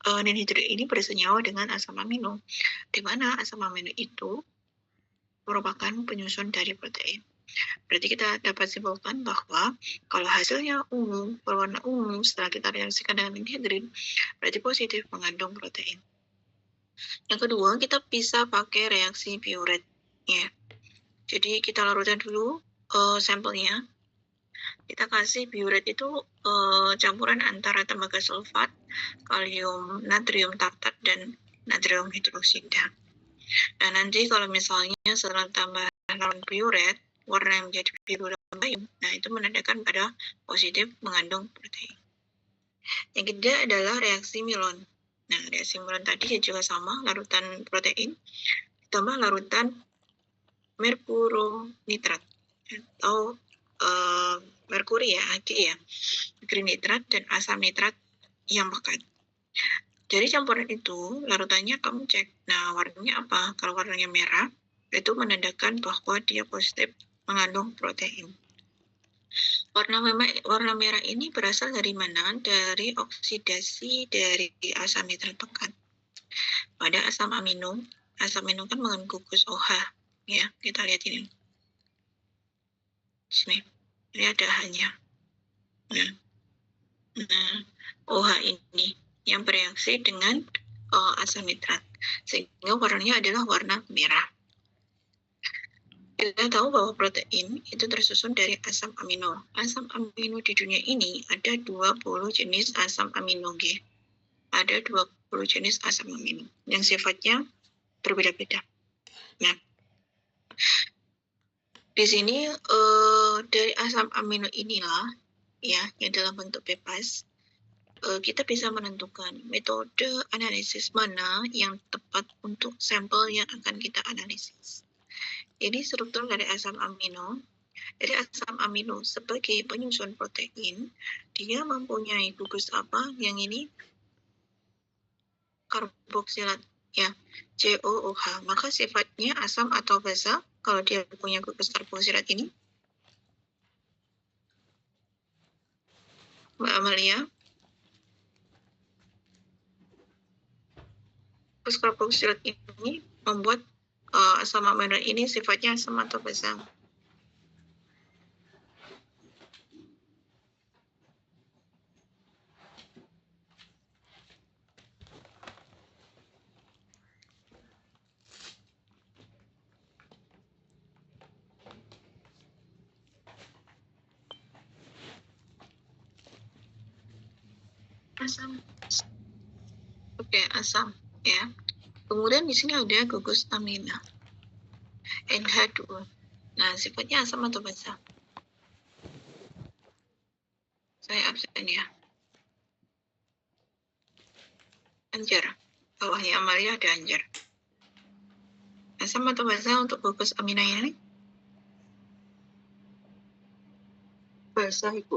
Ninhidrin ini bersenyawa dengan asam amino, di mana asam amino itu merupakan penyusun dari protein. Berarti kita dapat simpulkan bahwa kalau hasilnya ungu, berwarna ungu setelah kita reaksikan dengan ninhidrin, berarti positif mengandung protein. Yang kedua, kita bisa pakai reaksi Biuret. Ya. Jadi kita larutkan dulu sampelnya. Kita kasih Biuret itu campuran antara tembaga sulfat, kalium natrium tartat, dan natrium hidroksida. Nah, nanti kalau misalnya setelah tambah Biuret, warna yang menjadi biru dan bayam, nah itu menandakan pada positif mengandung protein. Yang ketiga adalah reaksi Milon. Nah, reaksi Milon tadi juga sama, larutan protein ditambah larutan merkuronitrat atau merkuri ya, Ag ya, merkuri nitrat dan asam nitrat yang pekat. Dari campuran itu, larutannya kamu cek. Nah, warnanya apa? Kalau warnanya merah, itu menandakan bahwa dia positif mengandung protein. Warna merah ini berasal dari mana? Dari oksidasi dari asam nitrat pekat. Pada asam amino kan mengandung gugus OH. Ya, kita lihat ini. Sini, ini ada H-nya. Nah, OH ini yang bereaksi dengan asam nitrat, sehingga warnanya adalah warna merah. Kita tahu bahwa protein itu tersusun dari asam amino. Asam amino di dunia ini ada 20 jenis asam amino G. Ada 20 jenis asam amino yang sifatnya berbeda-beda. Nah, di sini dari asam amino inilah ya yang dalam bentuk bebas kita bisa menentukan metode analisis mana yang tepat untuk sampel yang akan kita analisis. Ini struktur dari asam amino. Jadi asam amino sebagai penyusun protein, dia mempunyai gugus apa? Yang ini karboksilat ya, COOH. Maka sifatnya asam atau basa kalau dia punya gugus karboksilat ini. Mbak Amalia. Gugus karboksilat ini membuat asam amino ini sifatnya asam atau basa. Asam. Oke, asam ya. Kemudian di sini ada gugus amina. NH2. Nah, sifatnya asam atau basa? Saya absen ya. Anjar. Bawahnya Amalia ada anjar. Asam atau basa untuk gugus amina ini? Basa, Ibu.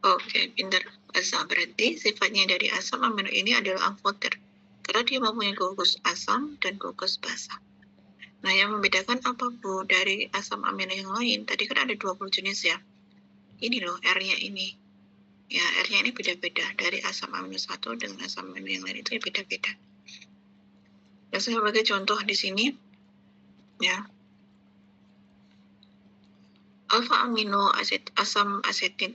Oke, pintar. Basa. Berarti sifatnya dari asam amino ini adalah amphoter. Karena dia mempunyai gugus asam dan gugus basa. Nah, yang membedakan apa, Bu, dari asam amino yang lain? Tadi kan ada 20 jenis ya. Ini loh, R-nya ini. Ya, R-nya ini beda-beda. Dari asam amino 1 dengan asam amino yang lain itu beda-beda. Ya, saya bagi contoh di sini. Ya. Alfa amino asid, asam asetin,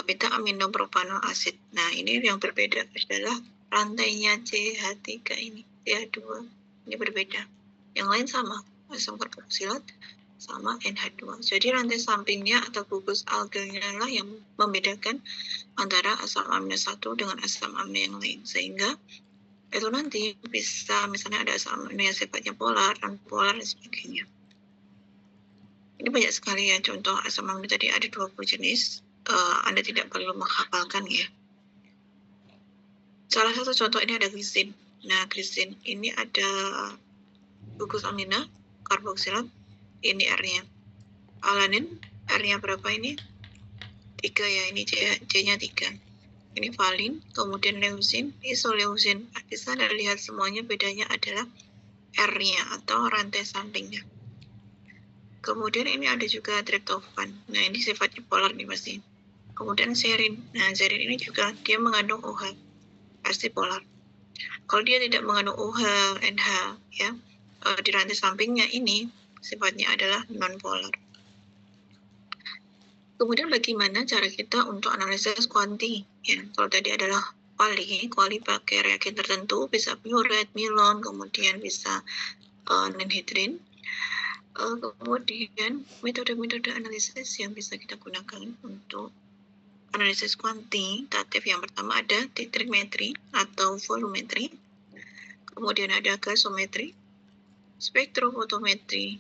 beta amino propanol asid. Nah, ini yang berbeda adalah rantainya CH3 ini, CH2. Ini berbeda. Yang lain sama, asam karboksilat sama NH2. Jadi rantai sampingnya atau gugus algelnya lah yang membedakan antara asam amino 1 dengan asam amino yang lain. Sehingga itu nanti bisa misalnya ada asam amino yang sifatnya polar, non-polar, dan sebagainya. Ini banyak sekali ya contoh asam amino tadi ada 20 jenis. Anda tidak perlu menghafalkan ya. Salah satu contoh ini ada glisin. Nah, glisin ini ada gugus amina, karboksilat, ini R-nya. Alanin, R-nya berapa ini? 3 ya, ini C-nya 3. Ini valin, kemudian leusin, isoleusin. Bisa Anda lihat semuanya bedanya adalah R-nya atau rantai sampingnya. Kemudian ini ada juga tryptophan. Nah, ini sifatnya polar nih pasti. Kemudian serin. Nah, serin ini juga dia mengandung OH. Pasti polar. Kalau dia tidak mengandung OH, NH, ya, di rantai sampingnya ini sifatnya adalah nonpolar. Kemudian bagaimana cara kita untuk analisis kuanti? Ya, kalau tadi adalah kuali pakai reagen tertentu, bisa furet, milon, kemudian bisa nenhidrin. Kemudian metode-metode analisis yang bisa kita gunakan untuk analisis kuantitatif yang pertama ada titrimetri atau volumetri, kemudian ada gasometri, spektrofotometri,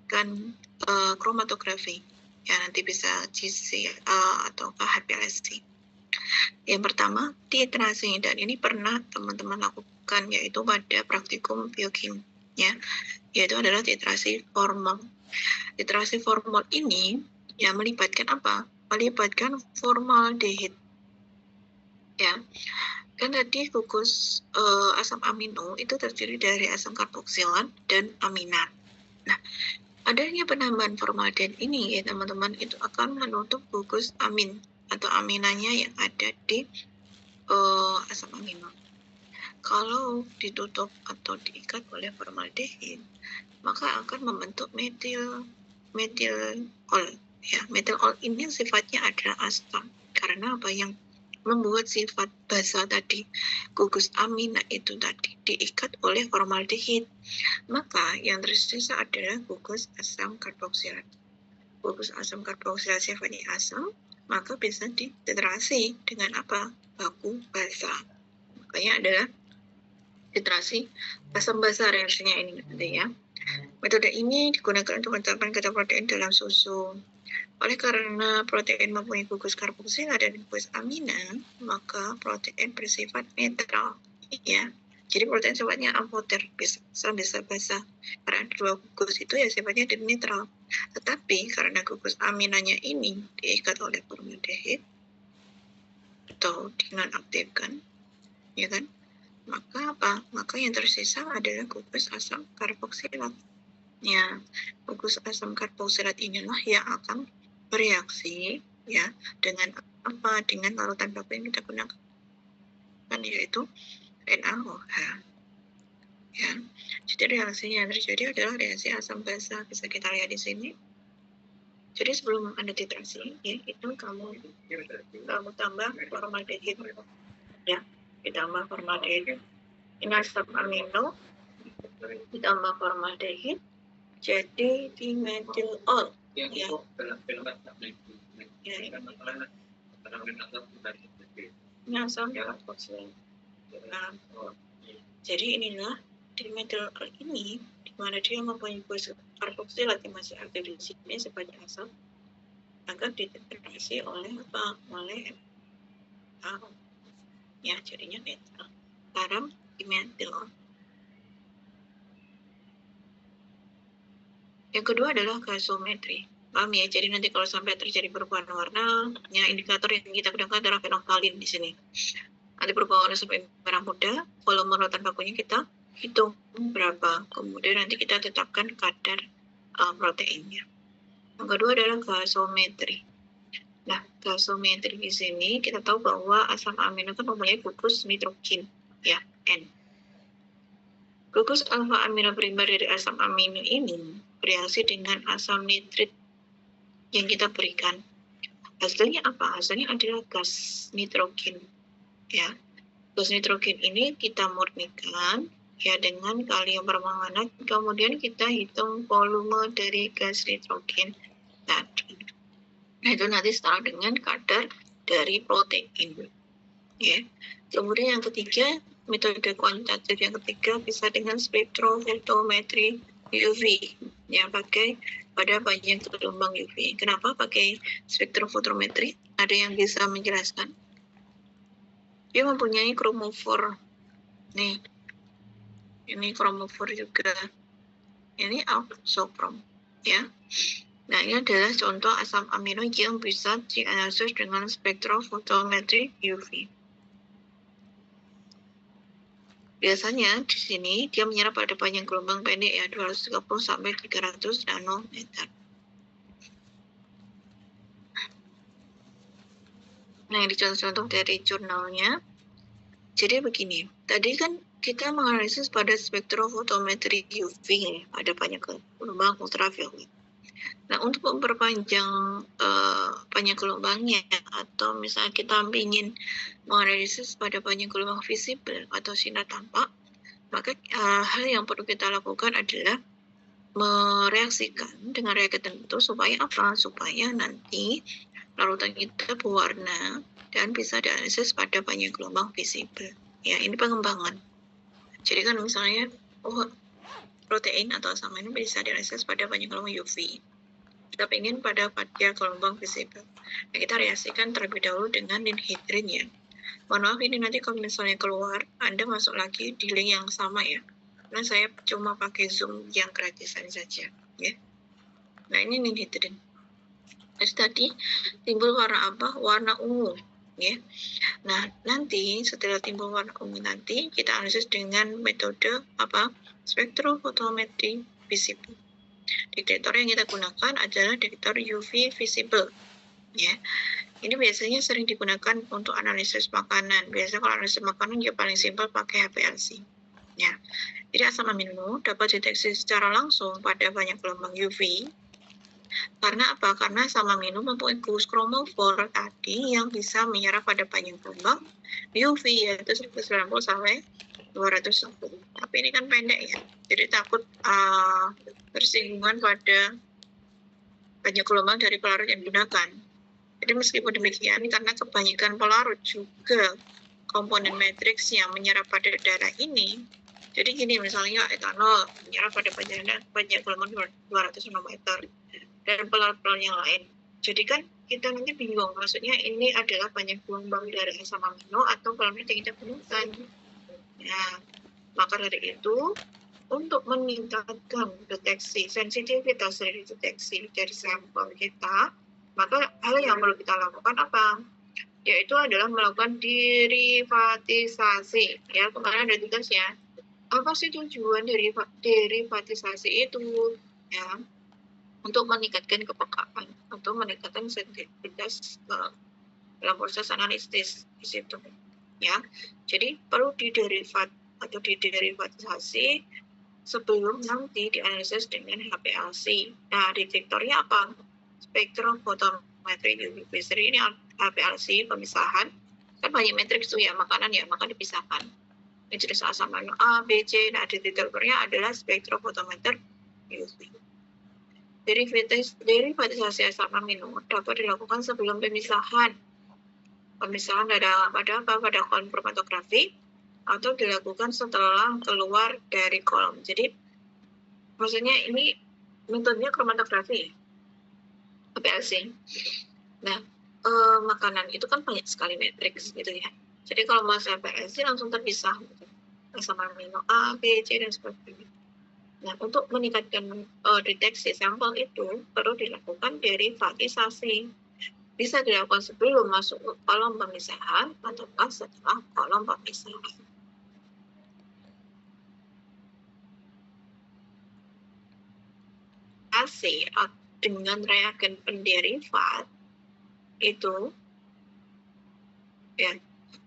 dan kromatografi. Ya, nanti bisa GCA atau HPLC. Yang pertama, titrasi, dan ini pernah teman-teman lakukan yaitu pada praktikum biokimia, ya, yaitu adalah titrasi formal. Titrasi formal ini ya melibatkan apa? Melibatkan formaldehid. Ya, kan tadi gugus asam amino itu terdiri dari asam karboksilat dan aminat. Nah, adanya penambahan formaldehid ini ya teman-teman itu akan menutup gugus amin atau aminanya yang ada di asam amino. Kalau ditutup atau diikat oleh formaldehid, maka akan membentuk metilol. Ya, metilol ini sifatnya adalah asam. Karena apa yang membuat sifat basa tadi, gugus amina itu tadi diikat oleh formaldehid, maka yang tersisa adalah gugus asam karboksilat. Gugus asam karboksilat sifatnya asam, maka bisa dititrasi dengan apa? Baku basa. Makanya adalah titrasi asam basa reaksinya ini nanti ya. Metode ini digunakan untuk menetapkan kadar protein dalam susu. Oleh karena protein mempunyai gugus karboksilat dan gugus amina, maka protein bersifat netral. Ya, jadi protein sifatnya amphoter, bisa basa. Karena dua gugus itu ya sifatnya netral. Tetapi karena gugus aminanya ini diikat oleh formaldehid atau dinonaktifkan, ya kan? Maka apa? Maka yang tersisa adalah gugus asam karboksilat. Ya, gugus asam karboksilat inilah yang akan bereaksi ya dengan apa? Dengan larutan baku yang kita gunakan, yaitu NaOH. Ya, jadi reaksinya yang terjadi adalah reaksi asam basa, bisa kita lihat di sini. Jadi sebelum Anda titrasi, ya, itu kamu tambah formaldehid, ya, ditambah formaldehid. Ini asam amino ditambah formaldehid, jadi dimetilol. Ya. Ini asam karboksilat. Nah, jadi inilah dimetilol ini di mana dia mempunyai gugus karboksilat yang masih aktif di sini sebagai asam, akan dititrasi oleh apa? Oleh ya, jadinya netral. Garam dimetilol. Yang kedua adalah gasometri. Paham ya? Jadi nanti kalau sampai terjadi perubahan warna, ya indikator yang kita gunakan adalah fenolftalin di sini. Nanti perubahan warna sampai merah muda, volume larutan bakunya kita hitung berapa. Kemudian nanti kita tetapkan kadar proteinnya. Yang kedua adalah gasometri. Nah, gasometri di sini kita tahu bahwa asam amino kan mempunyai gugus nitrogen, ya, N. Gugus alfa amino primer dari asam amino ini bereaksi dengan asam nitrit yang kita berikan. Hasilnya apa? Hasilnya adalah gas nitrogen. Ya, gas nitrogen ini kita murnikan ya dengan kalium permanganat. Kemudian kita hitung volume dari gas nitrogen tadi. Nah, itu nanti setara dengan kadar dari protein. Ya. Kemudian yang ketiga, metode kuantitatif yang ketiga bisa dengan spektrofotometri UV, ya, pakai pada panjang gelombang UV. Kenapa pakai spektrofotometri? Ada yang bisa menjelaskan? Dia mempunyai kromofor. Nih, ini kromofor juga. Ini auxokrom, ya. Nah, ini adalah contoh asam amino yang bisa dianalisis dengan spektrofotometri UV. Biasanya di sini dia menyerap pada panjang gelombang pendek ya 230 sampai 300 nanometer. Nah, ini contoh-contoh dari jurnalnya. Jadi begini, tadi kan kita menganalisis pada spektrofotometri UV ya, ada banyak gelombang ultraviolet. Nah, untuk memperpanjang banyak gelombangnya, atau misalnya kita ingin menganalisis pada banyak gelombang visible atau sinar tampak, maka hal yang perlu kita lakukan adalah mereaksikan dengan reagen tertentu supaya apa? Supaya nanti larutan kita berwarna dan bisa dianalisis pada banyak gelombang visible. Ya, ini pengembangan. Jadi kan misalnya, protein atau asam amino bisa dianalisis pada banyak gelombang UV. Kita ingin pada gelombang visible. Nah, kita reaksikan terlebih dahulu dengan ninhidrin ya. Mohon maaf ini nanti kalau misalnya keluar, Anda masuk lagi di link yang sama ya. Karena saya cuma pakai Zoom yang gratisan saja ya. Nah, ini ninhidrin. Jadi tadi timbul warna apa? Warna ungu ya. Nah, nanti setelah timbul warna ungu nanti kita analisis dengan metode apa? Spektrofotometri visible. Detektor yang kita gunakan adalah detektor UV visible ya. Ini biasanya sering digunakan untuk analisis makanan. Biasanya kalau analisis makanan ya paling simpel pakai HPLC ya. Jadi asam amino dapat deteksi secara langsung pada banyak gelombang UV. Karena apa? Karena asam amino mempunyai gugus kromofor tadi yang bisa menyerap pada banyak gelombang UV, yaitu 190 sampai 210. Tapi ini kan pendek ya, jadi takut bersinggungan pada banyak gelombang dari pelarut yang digunakan. Jadi meskipun demikian, karena kebanyakan pelarut juga komponen matriks yang menyerap pada darah ini, jadi gini misalnya etanol menyerap pada banyak gelombang 200 nanometer dan pelarut-pelarut yang lain. Jadi kan kita nanti bingung, maksudnya ini adalah banyak gelombang dari asam amino atau pelarut yang kita gunakan. Nah, maka dari itu untuk meningkatkan deteksi, sensitivitas dari deteksi dari sampel kita, maka hal yang perlu kita lakukan apa? Yaitu adalah melakukan derivatisasi. Ya, kemarin ada tugasnya. Apa sih tujuan dari derivatisasi itu? Ya, untuk meningkatkan kepekaan atau meningkatkan sensitivitas dalam proses analisis di situ. Ya, jadi perlu diderivatisasi sebelum nanti dianalisis dengan HPLC. Nah, detektornya apa? Spektrofotometri UV visible ini HPLC pemisahan. Kan banyak matriks tuh ya, makanan ya, maka dipisahkan. Ini jenis asam amino A, B, C. Nah, detektornya adalah spektrofotometer UV. Derivatisasi asam amino dapat dilakukan sebelum pemisahan. Pemisahan pada kolom kromatografi atau dilakukan setelah keluar dari kolom. Jadi maksudnya ini metodenya kromatografi, HPLC. Nah, makanan itu kan banyak sekali matriks gitu ya. Jadi kalau mau HPLC langsung terpisah gitu. Asam amino A, B, C dan sebagainya. Nah, untuk meningkatkan deteksi sampel itu perlu dilakukan derivatisasi. Bisa dilakukan sebelum masuk ke kolom pemisahan atau setelah kolom pemisahan. AC dengan reagen penderivat itu ya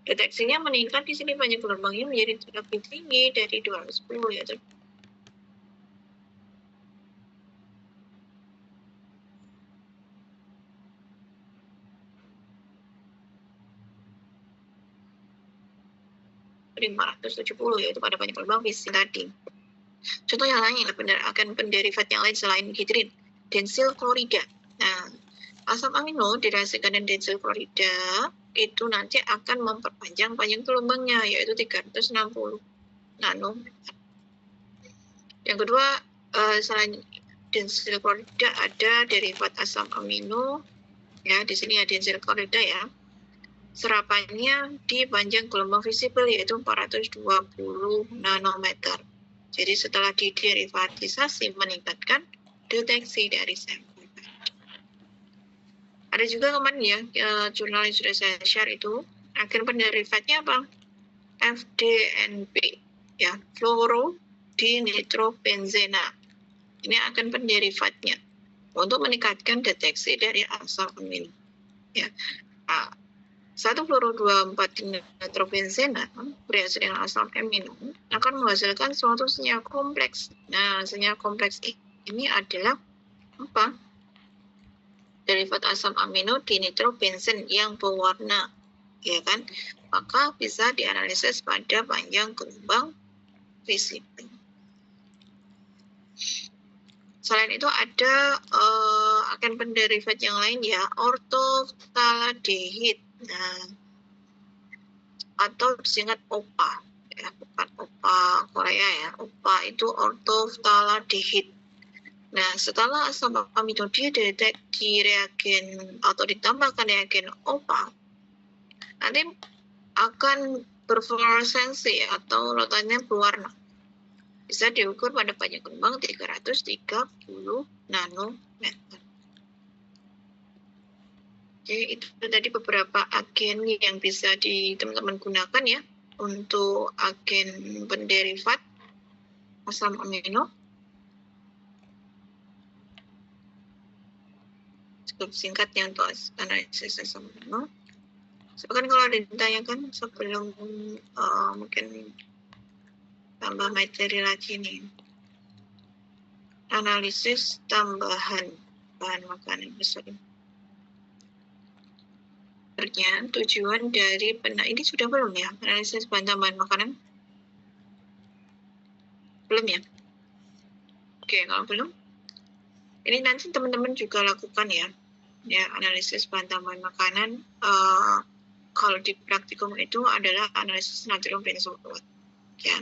deteksinya meningkat di sini banyak gelombangnya menjadi lebih tinggi dari 210 ya. yaitu pada banyak gelombang fisik tadi. Contoh yang lain akan penderivat yang lain selain hidrin, densil klorida. Nah, asam amino direaksikan dengan densil klorida itu nanti akan memperpanjang panjang gelombangnya yaitu 360 nanometer. Yang kedua, selain densil klorida ada derivat asam amino. Ya, di sini ada densil klorida ya. Serapannya di panjang gelombang visible yaitu 420 nanometer. Jadi setelah diderivatisasi meningkatkan deteksi dari sampel. Ada juga kemarin ya jurnal yang sudah saya share itu agen penderivatnya apa? FDNP ya, fluorodinitrobenzena. Ini agen penderivatnya untuk meningkatkan deteksi dari asam amino. Ya. 1-fluoro-2,4-nitrobenzena bereaksi dengan asam amino akan menghasilkan suatu senyawa kompleks. Nah, senyawa kompleks ini adalah apa? Derivat asam amino dinitrobenzen yang berwarna, ya kan? Maka bisa dianalisis pada panjang gelombang visible. Selain itu ada agen penderivat yang lain ya, ortoftalaldehid. Nah, atau disingkat OPA, ya, bukan OPA Korea ya. OPA itu ortoftalaldehid. Nah, setelah asam amino didetek di reagen atau ditambahkan reagen OPA, nanti akan berfluoresensi atau rotannya berwarna. Bisa diukur pada panjang gelombang 330 nanometer. Oke, itu tadi beberapa agen yang bisa teman-teman gunakan ya untuk agen penderivat asam amino. Cukup singkat ya untuk analisis asam amino. Soalnya kalau ada ditanyakan sebelum mungkin tambah materi lagi nih. Analisis tambahan bahan makanan misalnya. Tujuan dari ini sudah belum ya? Analisis bahan tambahan makanan? Belum ya? Oke, kalau belum, ini nanti teman-teman juga lakukan ya. Ya, analisis bahan tambahan makanan. Kalau di praktikum itu adalah analisis natrium benzofluorat. Ya.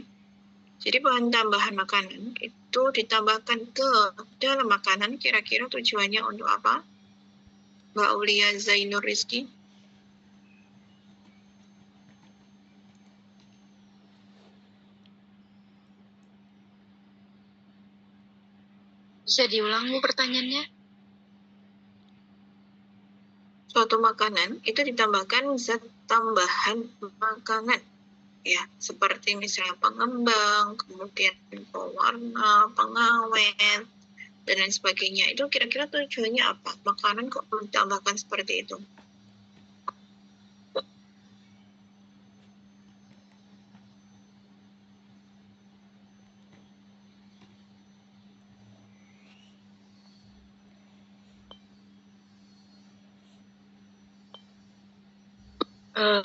Jadi bahan tambahan makanan itu ditambahkan ke dalam makanan, kira-kira tujuannya untuk apa? Mbak Aulia Zainur Rizky. Bisa diulang Bu pertanyaannya? Suatu makanan itu ditambahkan zat tambahan makanan. Ya, seperti misalnya pengembang, kemudian pewarna, pengawet, dan lain sebagainya. Itu kira-kira tujuannya apa? Makanan kok perlu ditambahkan seperti itu?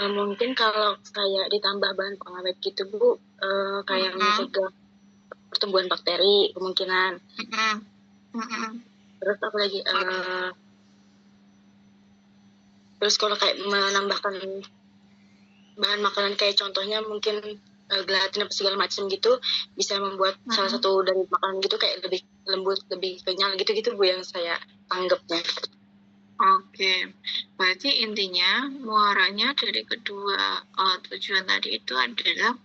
Mungkin kalau kayak ditambah bahan pengawet gitu Bu, kayak mencegah pertumbuhan bakteri kemungkinan. Terus apa lagi? Terus kalau kayak menambahkan bahan makanan kayak contohnya mungkin gelatin apa segala macam gitu, bisa membuat salah satu dari makanan gitu kayak lebih lembut, lebih kenyal gitu-gitu Bu yang saya anggapnya. Oke, berarti intinya muaranya dari kedua tujuan tadi itu adalah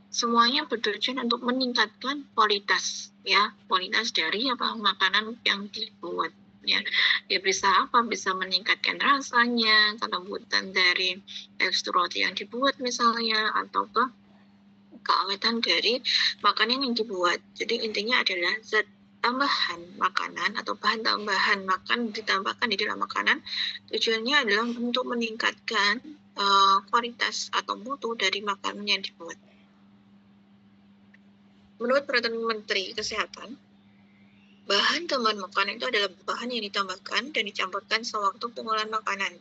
semuanya bertujuan untuk meningkatkan kualitas ya, kualitas dari makanan yang dibuat ya. Dia bisa apa? Bisa meningkatkan rasanya, kelembutan dari tekstur roti yang dibuat misalnya, atau keawetan dari makanan yang dibuat. Jadi intinya adalah zat tambahan makanan atau bahan tambahan makan ditambahkan di dalam makanan, tujuannya adalah untuk meningkatkan kualitas atau mutu dari makanan yang dibuat. Menurut peraturan Menteri Kesehatan, bahan tambahan makanan itu adalah bahan yang ditambahkan dan dicampurkan sewaktu pengolahan makanan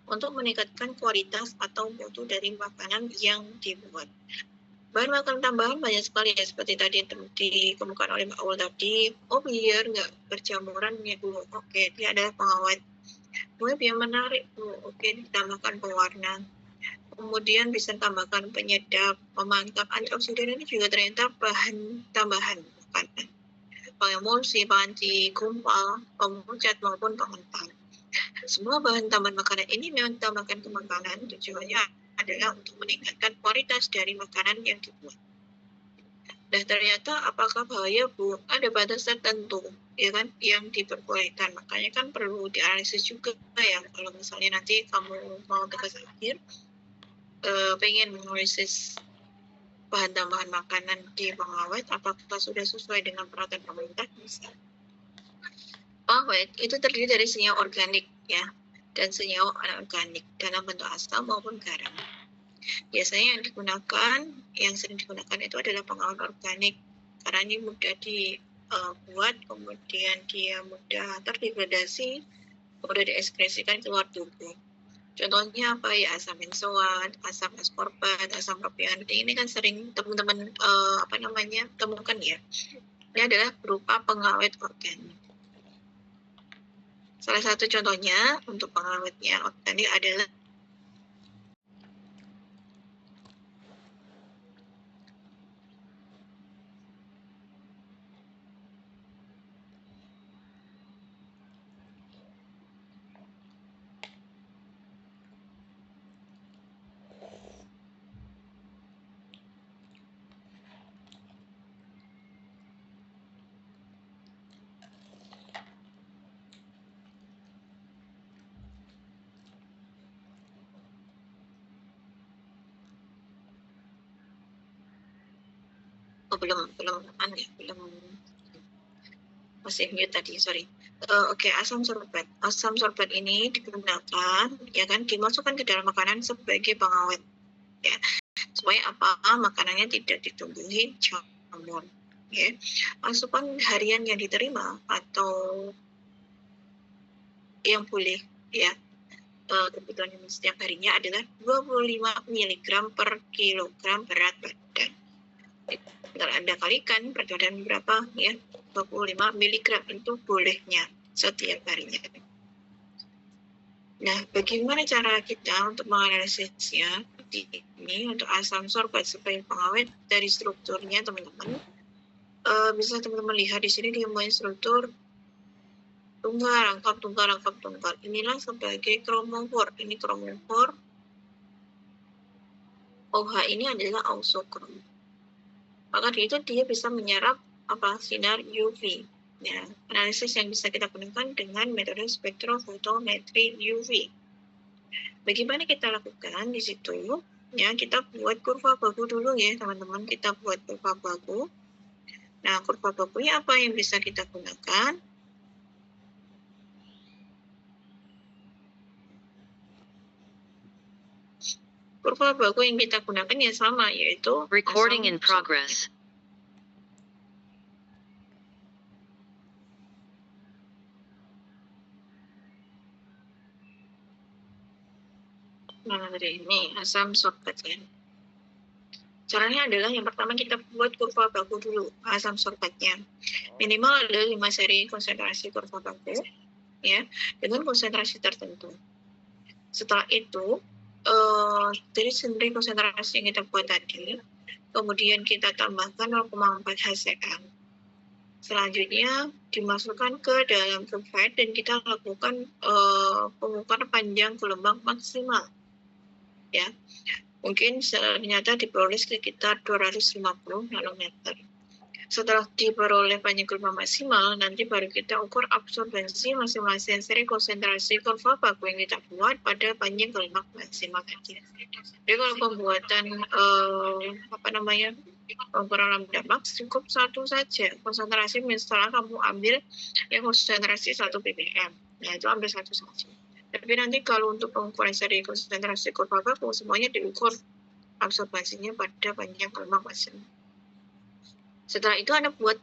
untuk meningkatkan kualitas atau mutu dari makanan yang dibuat. Bahan makanan tambahan banyak sekali ya, seperti tadi yang dikemukakan oleh Mbak Ul tadi. Biar nggak berjamuran ya Bu. Oke, dia adalah pengawet. Kemudian biar menarik Bu. Oke, ditambahkan pewarna. Kemudian bisa tambahkan penyedap, pemantap, antioksidan. Ini juga ternyata bahan tambahan makanan. Pengemulsi, panci, gumpal, pemucat maupun pengental. Semua bahan tambahan makanan ini memang ditambahkan ke makanan, tujuannya adalah untuk meningkatkan kualitas dari makanan yang dibuat. Dan ternyata apakah bahaya Bu? Ada batas tertentu ya kan yang diperbolehkan. Makanya kan perlu dianalisis juga ya. Kalau misalnya nanti kamu mau tugas akhir pengen menganalisis bahan tambahan makanan di pengawet, apakah sudah sesuai dengan peraturan pemerintah? Bisa. Pengawet itu terdiri dari senyawa organik ya. dan senyawa anorganik dalam bentuk asam maupun garam. Biasanya yang sering digunakan itu adalah pengawet organik karena ini mudah dibuat, kemudian dia mudah terdegradasi, mudah diekskresikan keluar tubuh. Contohnya apa ya? Asam benzoat, asam askorbat, asam propionic. Ini kan sering teman-teman temukan ya. Ini adalah berupa pengawet organik. Salah satu contohnya untuk pengawetnya organik adalah belum masih mute tadi, sorry. Asam sorbat. Asam sorbat ini digunakan, ya kan, dimasukkan ke dalam makanan sebagai pengawet, ya, supaya makanannya tidak ditumbuhi jamur. Ya. Asupan harian yang diterima atau yang boleh, ya, kebutuhan setiap harinya adalah 25 mg per kilogram berat badan. Kalau Anda kalikan berat badan berapa, ya, 25 mg itu bolehnya setiap harinya. Nah, bagaimana cara kita untuk menganalisisnya? Ini untuk asam sorbat sebagai pengawet dari strukturnya, teman-teman. Bisa teman-teman lihat di sini dia mempunyai struktur tunggal, rangkap. Inilah sebagai kromofor. Ini kromofor. OH ini adalah auxokrom. Maka itu dia bisa menyerap sinar UV. Ya, analisis yang bisa kita gunakan dengan metode spektrofotometri UV. Bagaimana kita lakukan di situ? Ya, kita buat kurva baku dulu ya, teman-teman. Kita buat kurva baku. Nah, kurva bakunya apa yang bisa kita gunakan? Kurva baku yang kita gunakan ya sama, yaitu recording in progress. Ini asam sorbat ya. Caranya adalah yang pertama kita buat kurva baku dulu asam sorbatnya. Minimal ada 5 seri konsentrasi kurva baku ya dengan konsentrasi tertentu. Setelah itu dari sendiri konsentrasi yang kita buat tadi, kemudian kita tambahkan 0,4 HCl. Selanjutnya dimasukkan ke dalam provide dan kita lakukan pengukuran panjang gelombang maksimal. Ya, mungkin ternyata diperoleh sekitar 250 nanometer. Setelah diperoleh panjang gelombang maksimal, nanti baru kita ukur absorbensi masing-masing seri konsentrasi kurva baku yang kita buat pada panjang gelombang maksimal tadi. Jadi kalau pembuatan pengukuran lambda max cukup satu saja konsentrasi. Misalnya kamu ambil yang konsentrasi 1 ppm, nah itu ambil satu saja. Tapi nanti kalau untuk pengukuran seri konsentrasi kurva baku semuanya diukur absorbensinya pada panjang gelombang maksimal. Setelah itu Anda buat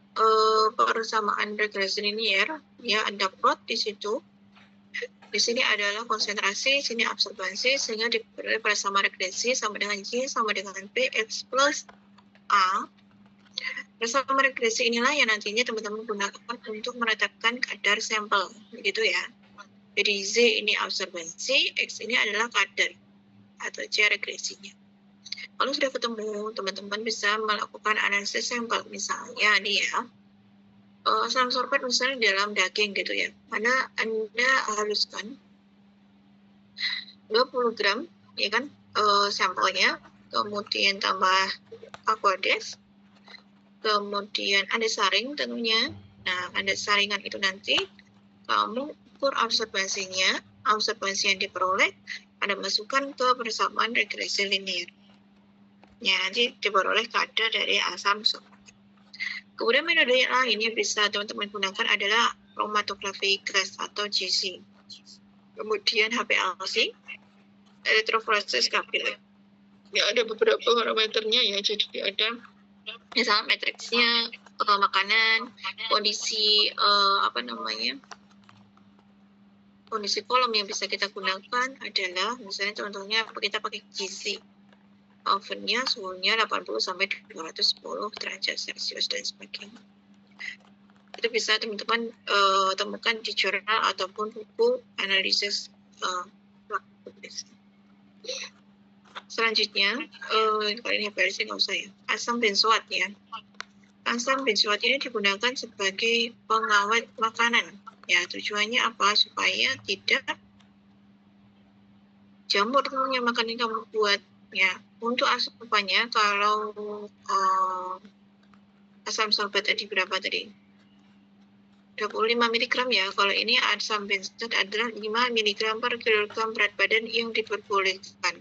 persamaan regresi linier, ya, Anda plot di situ. Di sini adalah konsentrasi, sini absorbensi, sehingga diperoleh persamaan regresi sama dengan Y sama dengan B X plus A. Persamaan regresi inilah yang nantinya teman-teman gunakan untuk menetapkan kadar sampel, begitu ya. Jadi Z ini absorbensi, X ini adalah kadar atau C regresinya. Kalau sudah ketemu, teman-teman bisa melakukan analisis sampel. Misalnya nih ya, asam sorbat misalnya di dalam daging gitu ya. Anda haluskan 20 gram, ya kan, sampelnya, kemudian tambah aquades, kemudian Anda saring tentunya. Nah, Anda saringan itu nanti kamu ukur absorbensinya, absorbensi yang diperoleh, Anda masukkan ke persamaan regresi linier. Ya, nanti diperoleh kadar dari asam sorbat. Kemudian metode yang lain yang bisa teman-teman gunakan adalah chromatografi gas atau GC. kemudian HPLC, elektroforesis kapil. Ya, ada beberapa parameternya ya, jadi ada misalnya matriksnya, makanan, kondisi kondisi kolom yang bisa kita gunakan adalah misalnya contohnya kita pakai gizi, ovennya suhunya 80 sampai 210 derajat Celcius dan sebagainya. Itu bisa teman-teman temukan di jurnal ataupun buku analisis Selanjutnya, kalau ini HPLC nggak usah ya. Asam benzoat ya. Asam benzoat ini digunakan sebagai pengawet makanan. Ya, tujuannya apa? Supaya tidak jamur yang makan yang kamu buat. Ya, untuk asupannya kalau asam sorbat tadi berapa tadi? 25 mg ya. Kalau ini asam benzoat adalah 5 mg per kilogram berat badan yang diperbolehkan.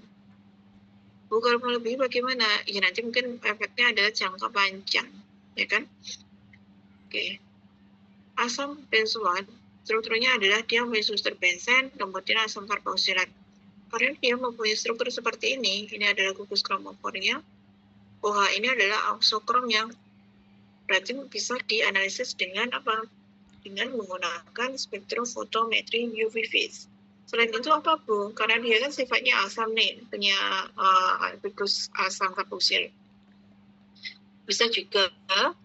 Kalau lebih bagaimana? Ya nanti mungkin efeknya adalah jangka panjang, ya kan? Oke. Asam benzoat strukturnya adalah dia mempunyai struktur benzen, kemudian asam karboksilat. Karena dia mempunyai struktur seperti ini adalah gugus kromofornya. OH ini adalah oksokrom yang berarti bisa dianalisis dengan apa? Dengan menggunakan spektrofotometri UV phase. Selain itu apa, Bu? Karena dia kan sifatnya asam nih, punya gugus asam karboksilat. Bisa juga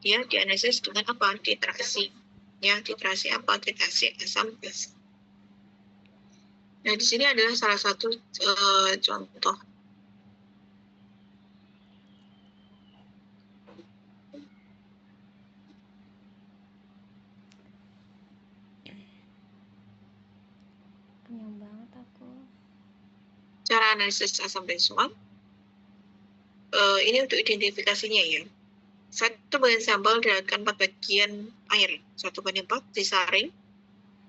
dia dianalisis dengan apa? Titrasi. Ya, titrasi apa? Titrasi asam base. Nah, di sini adalah salah satu contoh. Kenyang banget aku. Cara analisis asam benzoat. Ini untuk identifikasinya ya. Satu bagian sampel dilakukan 4 bagian air. 1/4 disaring.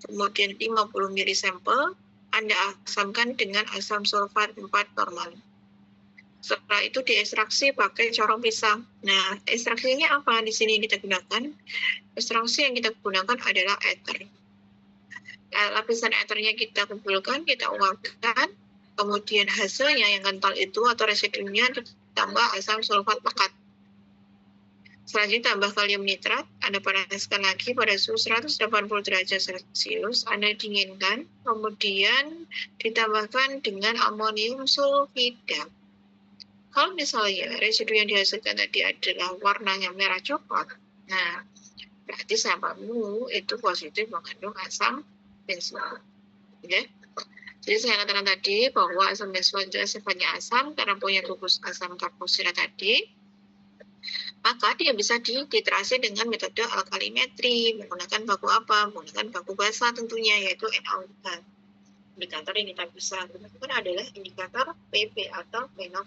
Kemudian 50 ml sampel Anda asamkan dengan asam sulfat 4 normal. Setelah itu diekstraksi pakai corong pisang. Nah, ekstraksinya apa di sini kita gunakan? Ekstraksi yang kita gunakan adalah ether. Lapisan ethernya kita kumpulkan, kita uapkan, kemudian hasilnya yang kental itu atau residunya ditambah asam sulfat pekat. Selanjutnya tambah kalium nitrat, Anda panaskan lagi pada suhu 180 derajat Celcius, Anda dinginkan, kemudian ditambahkan dengan amonium sulfida. Kalau misalnya residu yang dihasilkan tadi adalah warnanya merah coklat, nah berarti sampelmu itu positif mengandung asam benzoat. Okay? Jadi saya katakan tadi bahwa asam benzoat adalah sifatnya asam karena punya gugus asam karboksilat tadi. Maka dia bisa dititrasi dengan metode alkalimetri. Menggunakan baku apa? Menggunakan baku basa tentunya, yaitu NaOH. Indikator yang kita bisa gunakan adalah indikator PP atau phenol.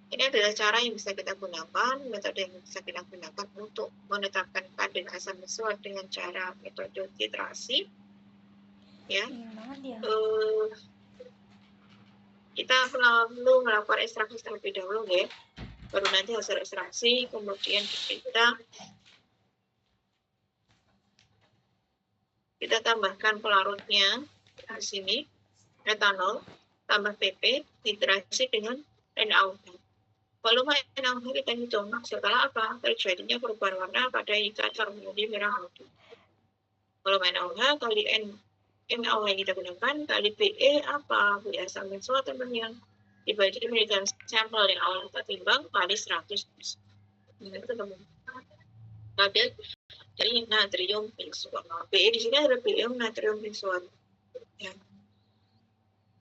Ini adalah cara yang bisa kita gunakan, metode yang bisa kita gunakan untuk menetapkan kadar asam benzoat dengan cara metode titrasi. Ya. Kita perlu melakukan ekstraksi terlebih dahulu ya. Baru nanti hasil ekstraksi, kemudian kita tambahkan pelarutnya di sini, etanol, tambah PP, titrasi dengan NaOH. Volume NaOH kita hitung setelah apa? Terjadinya perubahan warna pada indikator menjadi merah muda. Volume NaOH kali NaOH yang kita gunakan kali PE apa? PE asam benzoat teman-teman, dibagi dengan sampel yang awal kita timbang kali 100. Ini teman-teman. Jadi natrium benzoat. PE di sini ada PE natrium benzoat. Ya.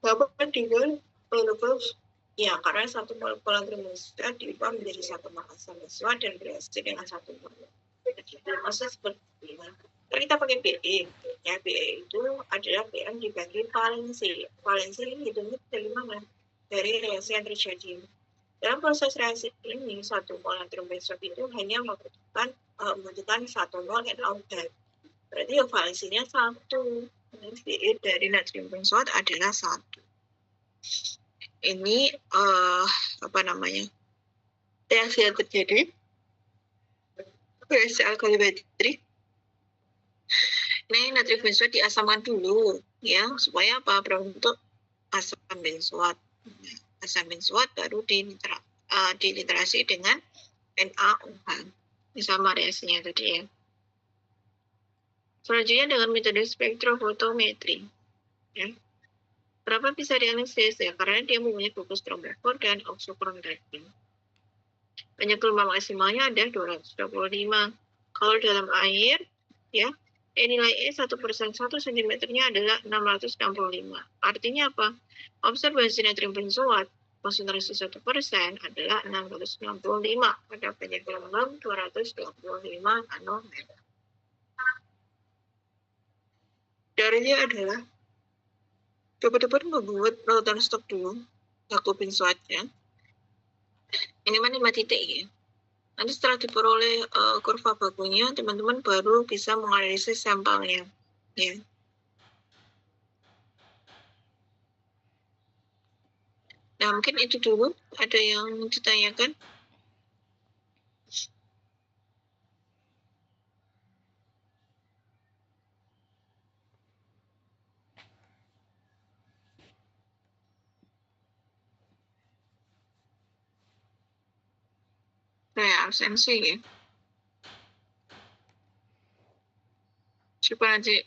Bapak dengan molekul ya, karena satu molekul natrium benzoat diubah menjadi satu mol asam benzoat dan bereaksi dengan satu mol. Maksudnya seperti ini. Kalau kita pakai PE, ya PE itu adalah PM dibagi valensi. Valensi ini hitungnya dari mana? Dari reaksi yang terjadi. Dalam proses reaksi ini, satu mol natrium benzoat itu hanya membutuhkan satu mol NaOH. Berarti ya valensinya 1. PE dari natrium benzoat adalah 1. Ini reaksi yang terjadi. Reaksi alkalimetri. Ini natrium benzoat diasamkan dulu. ya, supaya apa? Berbentuk asam benzoat. Asam benzoat baru diliterasi dengan NaOH. Ini sama reaksinya tadi ya. Selanjutnya dengan metode spektrofotometri. Ya. Kenapa bisa dianalisis? Ya, karena dia mempunyai gugus strombofor dan oksokromatrin. Banyak gelombang maksimalnya ada 225. Kalau dalam air, ya, nilai E 1/1 cm-nya adalah 665. Artinya apa? Observasi natrium benzoat konsentrasi 1% adalah 665 pada banyak gelombang 225 nanometer. Caranya adalah dapat membuat lautan stok dulu baku benzoatnya. Ini 5 titik ya. Nanti setelah diperoleh kurva bakunya, teman-teman baru bisa menganalisis sampelnya. Ya. Nah, mungkin itu dulu. Ada yang ditanyakan? Saya absensi ya. Coba nanti